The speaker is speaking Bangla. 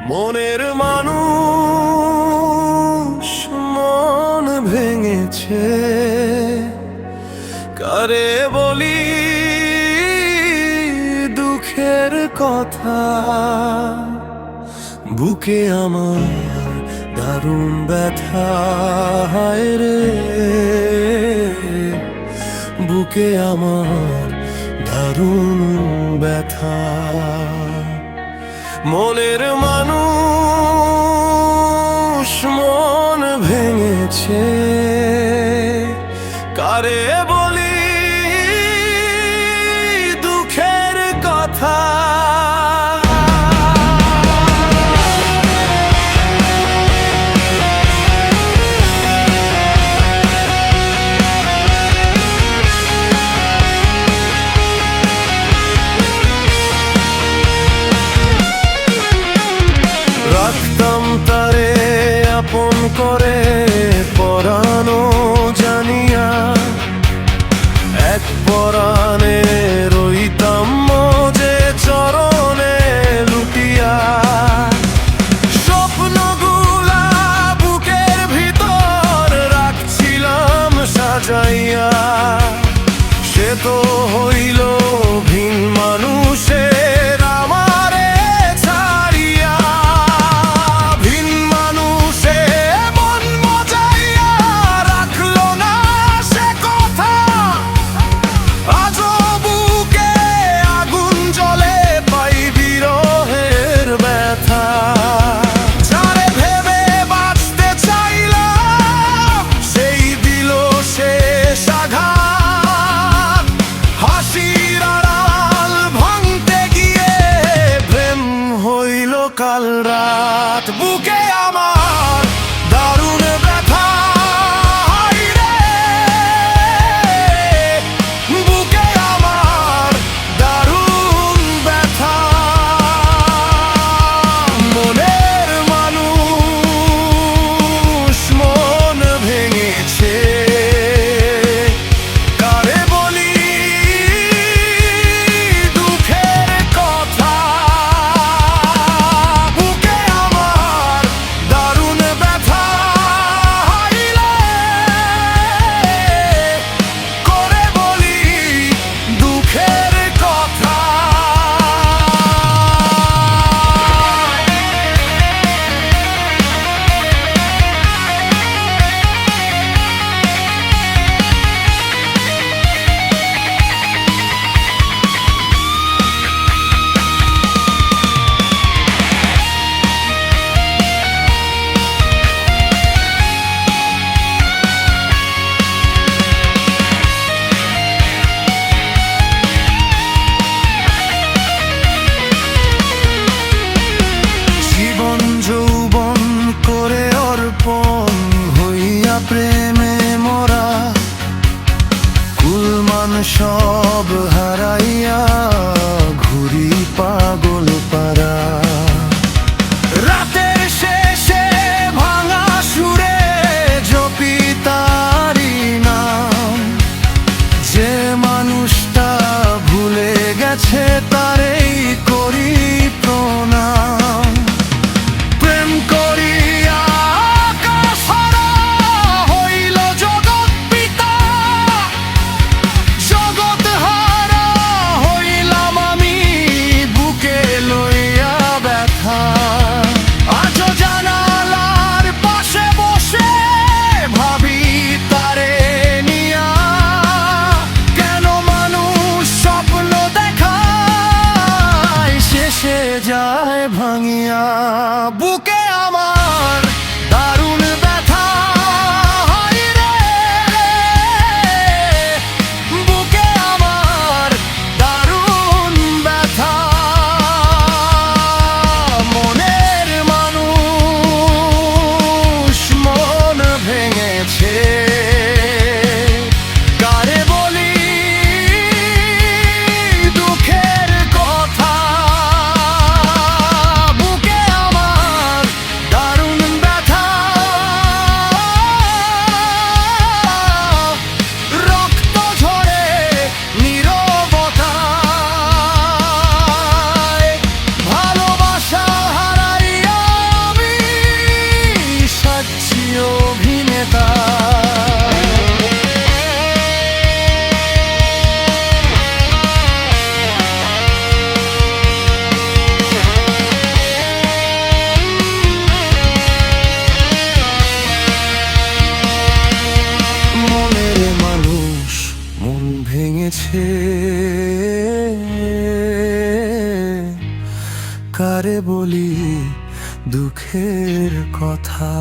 মনের মানুষ মন ভেঙেছে, কারে বলি দুঃখের কথা। বুকে আমার দারুণ ব্যথা, হায় রে বুকে আমার দারুণ ব্যথা। মনের মানুষ মন ভেঙেছে, কারে বলি দুঃখের কথা। রাখতাম তারে আপন করে পরানো জানিয়া, এক পরাণে রইতাম যে চরণে লুটিয়া। স্বপ্নগুলা বুকের ভিতর রাখছিলাম সাজাইয়া, সে তো হইল ভিন মানুষের আমারে ছাড়িয়া। ভিন মানুষে মন মজাইয়া রাখলো না সে কথা, আজও বুকে আগুন জ্বলে পাই বিরহের ব্যথা। যারে ভেবে বাঁচতে চাইলাম সেই দিল শেষ আঘাত। হাসির আড়াল ভাঙতে গিয়ে প্রেম হইল কাল রাত। বুকে আমার দারুণ ব্যথা, হায় রে বুকে আমার দারুণ ব্যথা। মনের মানুষ মন ভেঙেছে, কারে বলি দুঃখের কথা। বুকে আমার দারুণ ব্যথা, হায় রে করে বলি দুঃখের কথা। জীবন যৌবন করে অর্পণ হইয়া প্রেমে মরা, কুলমান সব হারাইয়া ঘুরি পাগল পারা। রাতের শেষে ভাঙা সুরে জপি তারি নাম, যে মানুষটা ভুলে গেছে তারেই করি প্রণাম। প্রেম করিয়া কাছাড়া হইল জগৎ পিতা, জগৎ হারা হইলাম ভেঙেছে, কারে বলি দুঃখের কথা।